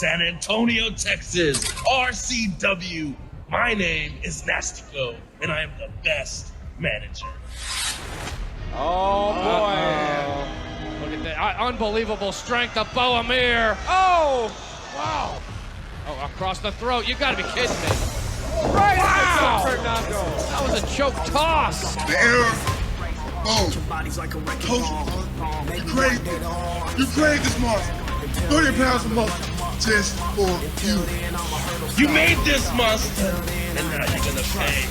San Antonio, Texas, RCW. My name is Nastico, and I am the best manager. Oh, boy. Look at that unbelievable strength of Beau Amir. Oh, Wow. Oh, across the throat. You gotta be kidding me. right Wow. into Fernando. That was a choke toss. The error. Oh, told you, you craved it. You craved this monster. 30 pounds of muscle just for you. You made this monster, and now you're gonna pay.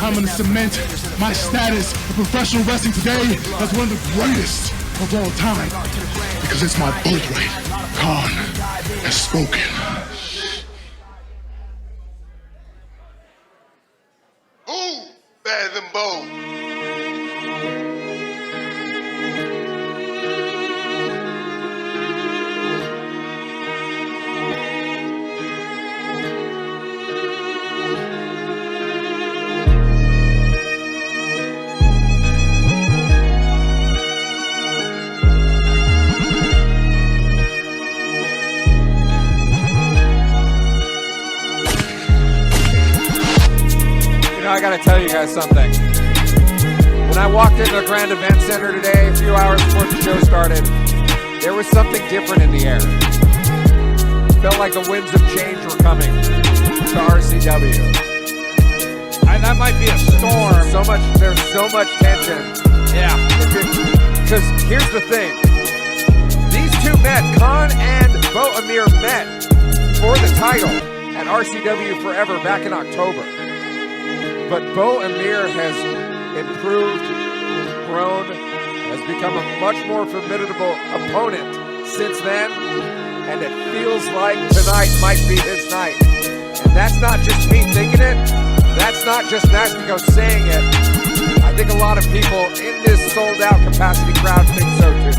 I'm gonna cement my status in professional wrestling today as one of the greatest of all time because it's my birthright. Kaun has spoken. Who better than Beau? I gotta tell you guys something. When I walked into the Grand Event Center today, a few hours before the show started, there was something different in the air. Felt like the winds of change were coming to RCW. And that might be a storm. There's so much tension. Yeah. Because here's the thing. These two met, Kaun and Beau Amir met for the title at RCW Forever back in October. But Beau Amir has improved, grown, has become a much more formidable opponent since then, and it feels like tonight might be his night. And that's not just me thinking it, that's not just Nastico saying it. I think a lot of people in this sold-out capacity crowd think so too.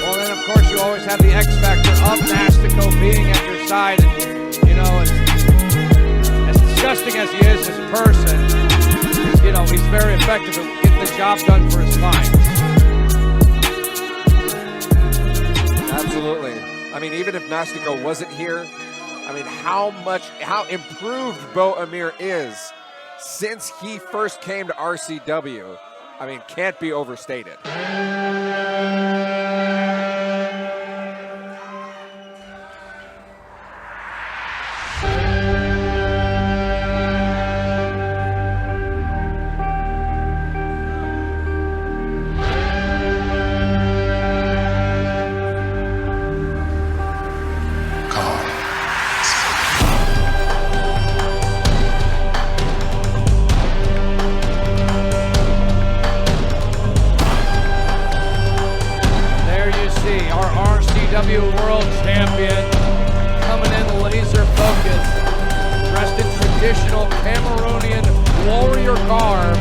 Well, then, of course, you always have the X factor of Nastico being at your side. And, you know, as disgusting as he is as a person, you know, he's very effective at getting the job done for his clients. Absolutely. I mean, even if Nastico wasn't here, I mean, how improved Beau Amir is since he first came to RCW, I mean, can't be overstated. World Champion, coming in laser focused, dressed in traditional Cameroonian warrior garb.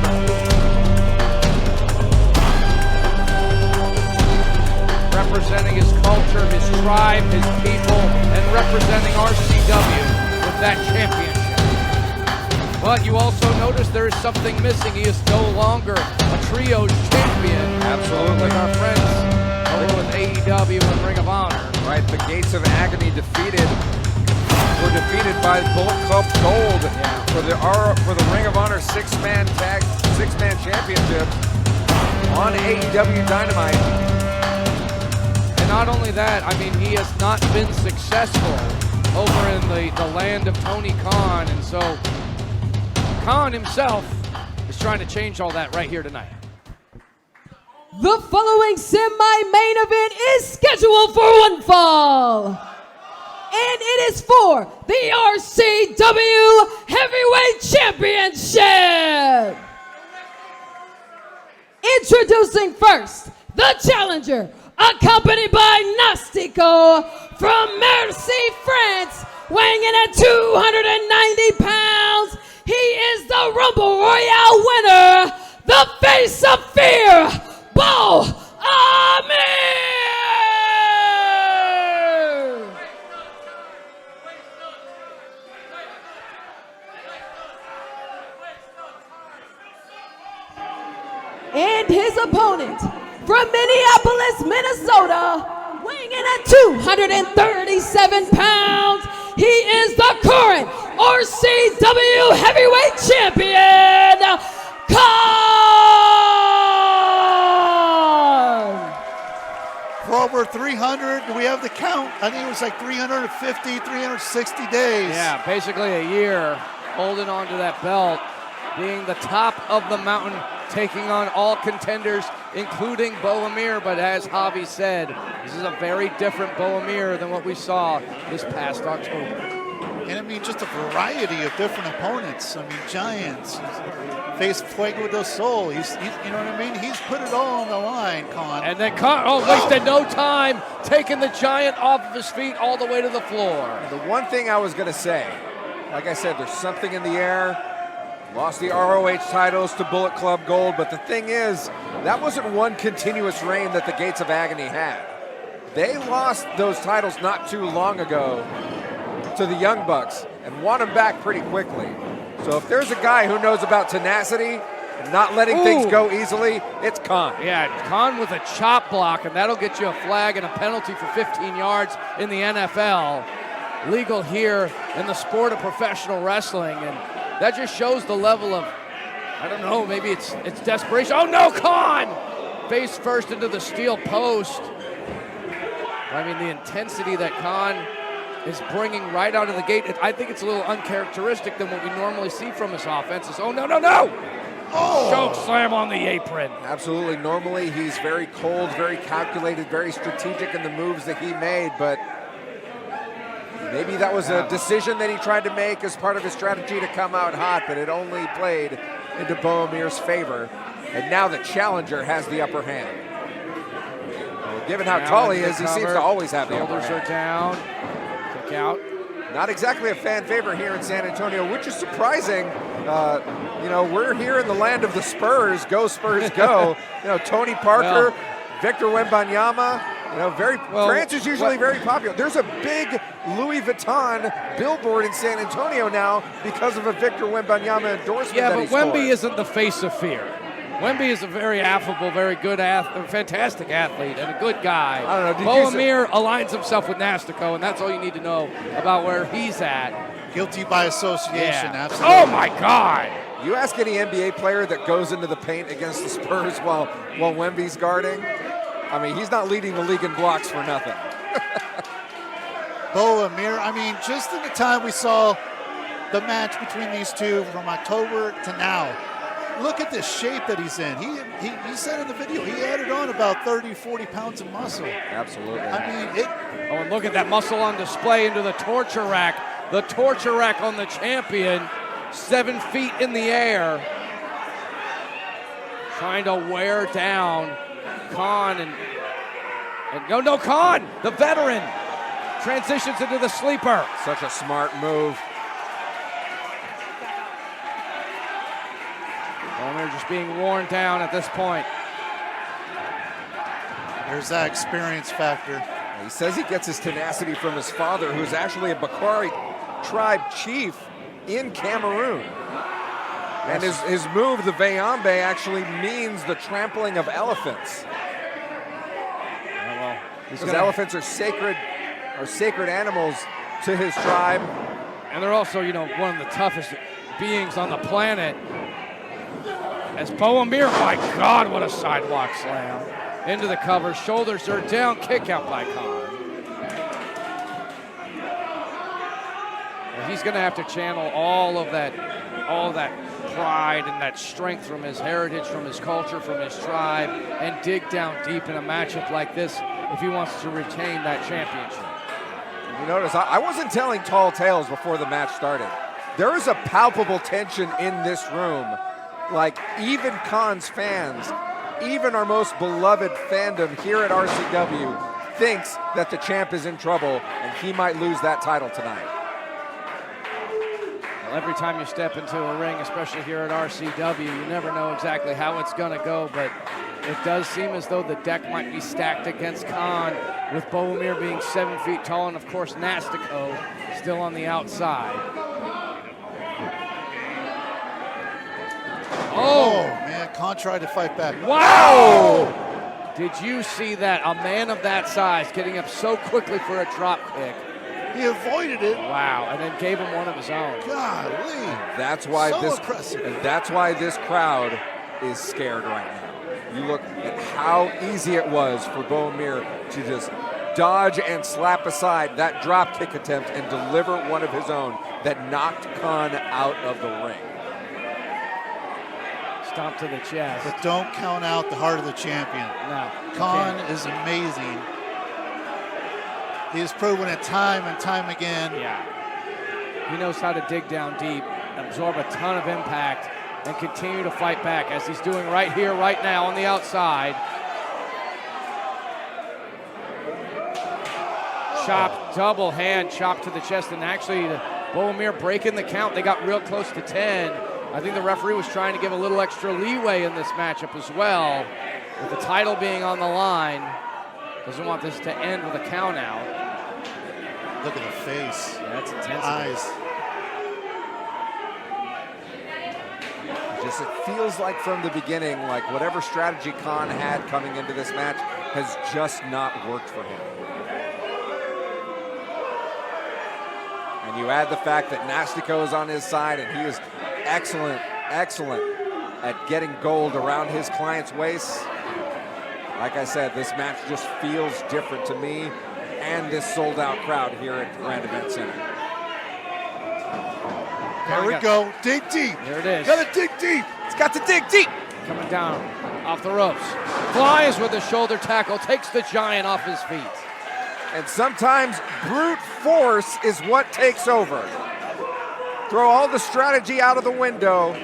Representing his culture, his tribe, his people, and representing RCW with that championship. But you also notice there is something missing. He is no longer a trios champion. Absolutely. Like our friends over with AEW and Ring of Honor. Right, the Gates of Agony were defeated by Bullet Club Gold for the Ring of Honor six-man championship on AEW Dynamite. And not only that, I mean, he has not been successful over in the land of Tony Khan, and so Kaun himself is trying to change all that right here tonight. The following semi-main event is scheduled for one fall. And it is for the RCW Heavyweight Championship. Introducing first, the challenger, accompanied by Nastico from Marseille, France, weighing in at 290 pounds. He is the Rumble Royale winner, the face of fear, Beau Amir! And his opponent, from Minneapolis, Minnesota, weighing in at 237 pounds, he is the current RCW heavyweight champion, Kaun! For over 300, we have the count. I think it was like 350, 360 days. Yeah, basically a year holding on to that belt, being the top of the mountain, taking on all contenders, including Beau Amir. But as Javi said, this is a very different Beau Amir than what we saw this past October. And I mean, just a variety of different opponents. I mean, giants. Faced Fuego del Sol. He's, you know what I mean? He's put it all on the line, Kaun. And then Kaun, wasted no time, taking the giant off of his feet all the way to the floor. The one thing I was going to say, like I said, there's something in the air. Lost the ROH titles to Bullet Club Gold, but the thing is, that wasn't one continuous reign that the Gates of Agony had. They lost those titles not too long ago to the Young Bucks and won them back pretty quickly. So if there's a guy who knows about tenacity and not letting things go easily, it's Kaun. Yeah, Kaun with a chop block, and that'll get you a flag and a penalty for 15 yards in the NFL. Legal here in the sport of professional wrestling, and that just shows the level of, I don't know, maybe it's desperation. Oh no, Kaun! Face first into the steel post. I mean, the intensity that Kaun is bringing right out of the gate, I think it's a little uncharacteristic than what we normally see from his offenses. Oh no, no, no! Oh! Choke slam on the apron. Absolutely. Normally he's very cold, very calculated, very strategic in the moves that he made, but maybe that was a decision that he tried to make as part of his strategy to come out hot, but it only played into Beau Amir's favor. And now the challenger has the upper hand. Well, given how tall he is, he seems to always have the upper hand. Shoulders are down. Kick out. Not exactly a fan favorite here in San Antonio, which is surprising. You know, we're here in the land of the Spurs. Go Spurs, go. You know, Tony Parker, Victor Wembanyama. You know, France is usually very popular. There's a big Louis Vuitton billboard in San Antonio now because of a Victor Wembanyama endorsement. Yeah, but Wemby isn't the face of fear. Wemby is a very affable, very good fantastic athlete and a good guy. I don't know. Beau Amir aligns himself with Nastico, and that's all you need to know about where he's at. Guilty by association, absolutely. Oh my God! You ask any NBA player that goes into the paint against the Spurs while Wemby's guarding, I mean, he's not leading the league in blocks for nothing. Beau Amir, I mean, just in the time we saw the match between these two from October to now, look at the shape that he's in. He said in the video, he added on about 30, 40 pounds of muscle. Absolutely. I mean, Oh, and look at that muscle on display into the torture rack. The torture rack on the champion, 7 feet in the air. Trying to wear down Kaun and no, Kaun, the veteran, transitions into the sleeper. Such a smart move. Amir just being worn down at this point. there's that experience factor. He says he gets his tenacity from his father, who's actually a Bakari tribe chief in Cameroon. And his move, the Vayambe, actually means the trampling of elephants. Because elephants are sacred animals to his tribe. And they're also, you know, one of the toughest beings on the planet. As Beau Amir, my God, what a sidewalk slam. Into the cover, shoulders are down, kick out by Kaun. Well, he's gonna have to channel all of that pride and that strength from his heritage, from his culture, from his tribe, and dig down deep in a matchup like this if he wants to retain that championship. You notice, I wasn't telling tall tales before the match started. There is a palpable tension in this room. Like, even Kaun's fans, even our most beloved fandom here at RCW thinks that the champ is in trouble and he might lose that title tonight. Well, every time you step into a ring, especially here at RCW, you never know exactly how it's going to go, but it does seem as though the deck might be stacked against Kaun, with Beau Amir being 7 feet tall and, of course, Nastico still on the outside. Oh, man, Kaun tried to fight back. Wow! Did you see that? A man of that size getting up so quickly for a drop kick. He avoided it. Wow, and then gave him one of his own. Golly. That's why Impressive. That's why this crowd is scared right now. You look at how easy it was for Beau Amir to just dodge and slap aside that drop kick attempt and deliver one of his own that knocked Kaun out of the ring. Stomp to the chest. But don't count out the heart of the champion. No. Kaun is amazing. He has proven it time and time again. Yeah. He knows how to dig down deep, absorb a ton of impact, and continue to fight back as he's doing right here, right now on the outside. Chop, double hand chop to the chest, and actually Beau Amir breaking the count. They got real close to 10. I think the referee was trying to give a little extra leeway in this matchup as well. With the title being on the line, doesn't want this to end with a count out. Look at the face. Yeah, that's intensity. Eyes. Just it feels like from the beginning, like whatever strategy Kaun had coming into this match has just not worked for him. And you add the fact that Nastico is on his side, and he is excellent at getting gold around his client's waist. Like I said, this match just feels different to me and this sold-out crowd here at Grand Event Center. There we go. Dig deep. There it is. Gotta dig deep. It's got to dig deep. Coming down off the ropes. Flies with a shoulder tackle, takes the giant off his feet. And sometimes brute force is what takes over. Throw all the strategy out of the window.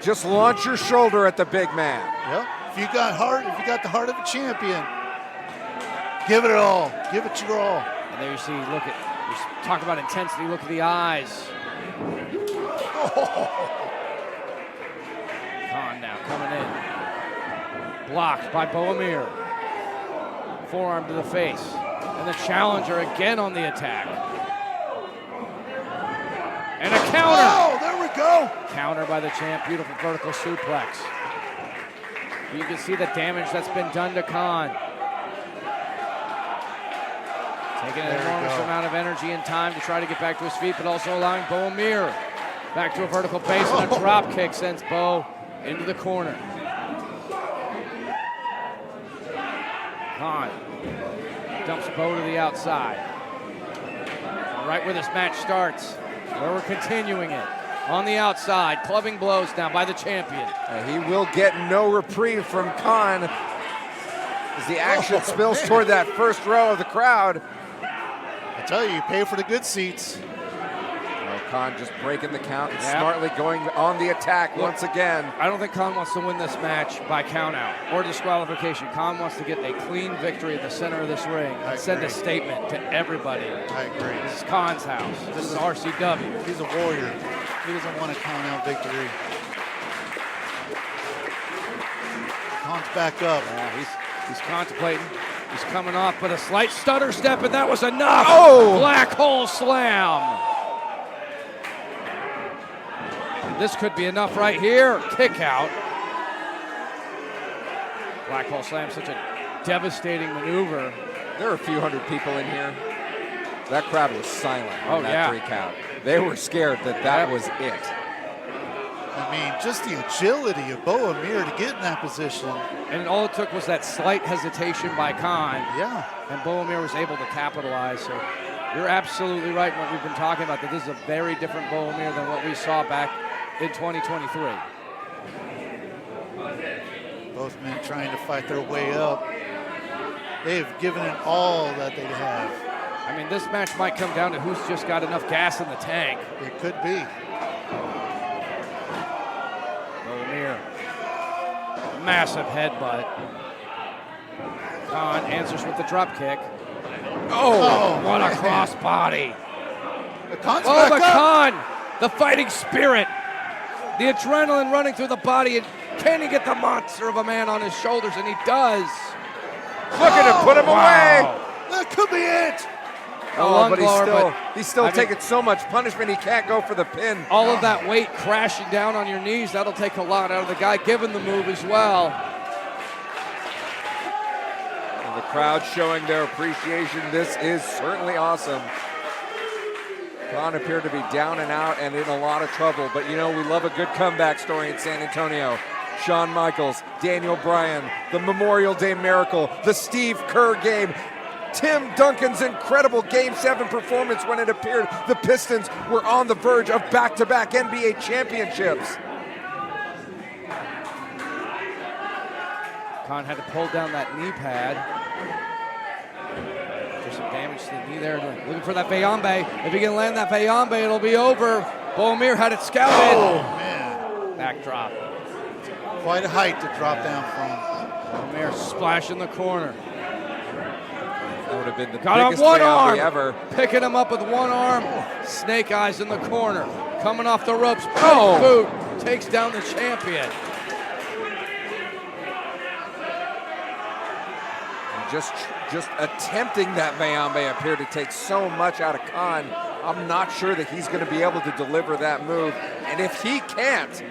Just launch your shoulder at the big man. Yep. If you got the heart of a champion, give it all. Give it your all. And there you see, you talk about intensity, look at the eyes. Kaun now coming in. Blocked by Beau Amir. Forearm to the face. And the challenger again on the attack. And a counter. Oh, there we go. Counter by the champ, beautiful vertical suplex. You can see the damage that's been done to Kaun. Taking an enormous amount of energy and time to try to get back to his feet, but also allowing Beau Amir back to a vertical base, and a drop kick sends Beau into the corner. Kaun dumps Beau to the outside. Right where this match starts, where we're continuing it. On the outside, clubbing blows now by the champion. He will get no reprieve from Kaun as the action spills toward that first row of the crowd. I tell you pay for the good seats. Kaun just breaking the count and smartly going on the attack once again. I don't think Kaun wants to win this match by count out or disqualification. Kaun wants to get a clean victory at the center of this ring and send a statement to everybody. I agree. This is Kaun's house. This is RCW. He's a warrior. He doesn't want a count out victory. Kaun's back up. Yeah, he's contemplating. He's coming off, but a slight stutter step, and that was enough. Oh! Black hole slam. This could be enough right here. Kick out. Black hole slam, such a devastating maneuver. There are a few hundred people in here. That crowd was silent on that 3 count. They were scared that was it. I mean, just the agility of Beau Amir to get in that position. And all it took was that slight hesitation by Kaun. Yeah. And Beau Amir was able to capitalize. So you're absolutely right in what we've been talking about, that this is a very different Beau Amir than what we saw back in 2023. Both men trying to fight their way up. They've given it all that they have. I mean, this match might come down to who's just got enough gas in the tank. It could be. Beau Amir, massive headbutt. Kaun answers with the drop kick. Oh, what a cross body. The Kaun's Oh, back but up. Kaun, the fighting spirit, the adrenaline running through the body, and can he get the monster of a man on his shoulders? And he does. Look at him, put him away. That could be it. But he's still taking so much punishment, he can't go for the pin. All of that weight crashing down on your knees, that'll take a lot out of the guy giving the move as well. crowd showing their appreciation. This is certainly awesome. Kaun appeared to be down and out and in a lot of trouble, but you know, we love a good comeback story in San Antonio. Shawn Michaels, Daniel Bryan, the Memorial Day Miracle, the Steve Kerr game, Tim Duncan's incredible Game 7 performance when it appeared the Pistons were on the verge of back-to-back NBA championships. Kaun had to pull down that knee pad. There's some damage to the knee there. Looking for that Bayambe. If he can land that Bayambe, it'll be over. Beau Amir had it scouted. Oh, man. Backdrop. Quite a height to drop down from. Beau Amir splash in the corner. That would have been the Got on biggest one Bayambe arm. ever. Picking him up with one arm. Snake eyes in the corner. Coming off the ropes. Oh. Boot. Takes down the champion. Just attempting that Bayambe appeared to take so much out of Kaun. I'm not sure that he's going to be able to deliver that move. And if he can't,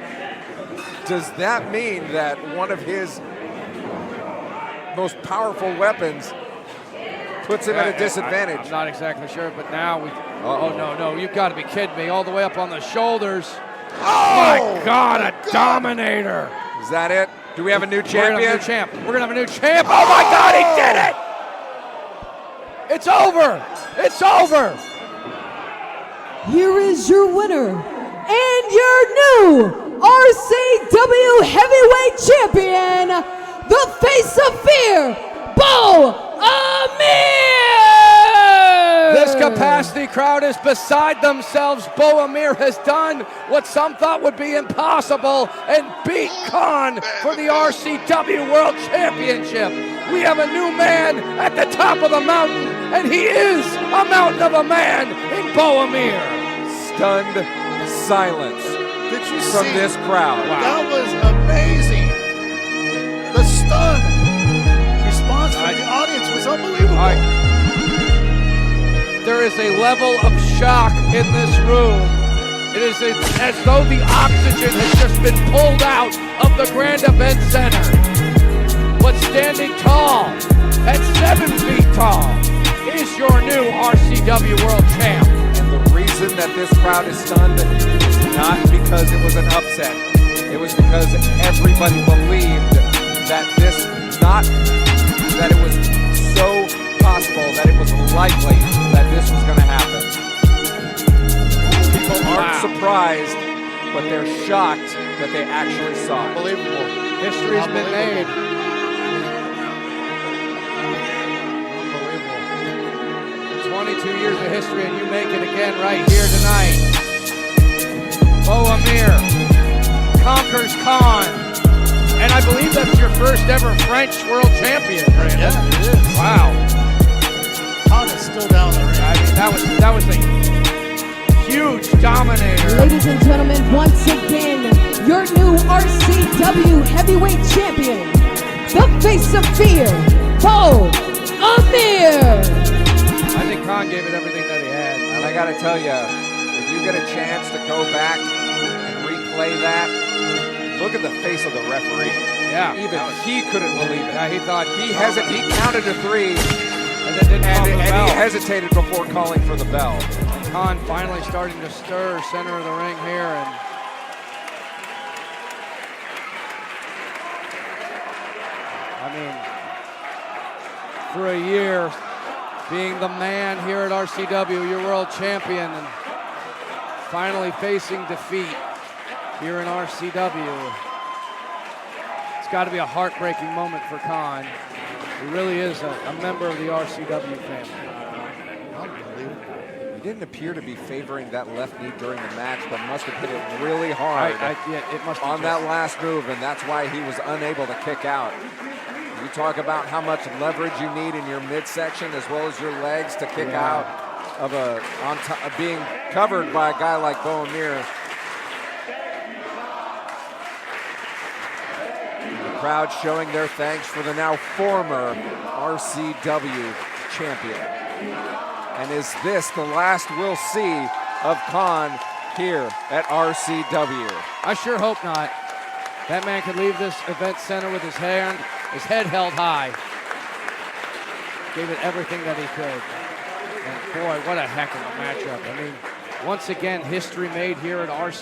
does that mean that one of his most powerful weapons puts him at a disadvantage? I'm not exactly sure, but now we. Oh, no, you've got to be kidding me. All the way up on the shoulders. Oh, my God, a dominator. Is that it? Do we have a new champion? We're going to have a new champ. Oh, my God, he did it! It's over. It's over. Here is your winner and your new RCW Heavyweight Champion, the face of fear, Beau Amir! This capacity crowd is beside themselves. Beau Amir has done what some thought would be impossible and beat Kaun for the RCW World Championship. We have a new man at the top of the mountain, and he is a mountain of a man in Beau Amir. Stunned silence Did you from see? this crowd. That was amazing. The stun response from the audience was unbelievable. There is a level of shock in this room. It is as though the oxygen has just been pulled out of the Grand Event Center. But standing tall, at 7 feet tall, is your new RCW World Champ. And the reason that this crowd is stunned is not because it was an upset. It was because everybody believed that that it was so possible, that it was likely that this was going to happen. People aren't surprised, but they're shocked that they actually saw it. Unbelievable. History's been made. Unbelievable. 22 years of history, and you make it again right here tonight. Beau Amir conquers Kaun. And I believe that's your first ever French world champion, Brandon. Yeah, it is. Wow. Kaun is still down the ring. I mean, that was a huge dominator. Ladies and gentlemen, once again, your new RCW Heavyweight Champion, the face of fear, Beau Amir! I think Kaun gave it everything that he had. And I got to tell you, if you get a chance to go back and replay that, look at the face of the referee. Yeah. Even he couldn't believe it. Yeah, he thought He counted to 3, and then didn't call the and bell. he hesitated before calling for the bell. Kaun finally starting to stir center of the ring here, and I mean, for a year being the man here at RCW, your world champion, and finally facing defeat here in RCW. It's got to be a heartbreaking moment for Kaun. He really is a member of the RCW family. He didn't appear to be favoring that left knee during the match, but must have hit it really hard It must on that last move, and that's why he was unable to kick out. You talk about how much leverage you need in your midsection as well as your legs to kick out of being covered by a guy like Beau Amir. The crowd showing their thanks for the now former RCW champion. And is this the last we'll see of Kaun here at RCW? I sure hope not. That man could leave this event center with his head held high. gave it everything that he could. And boy, what a heck of a matchup. I mean, once again, history made here at RC.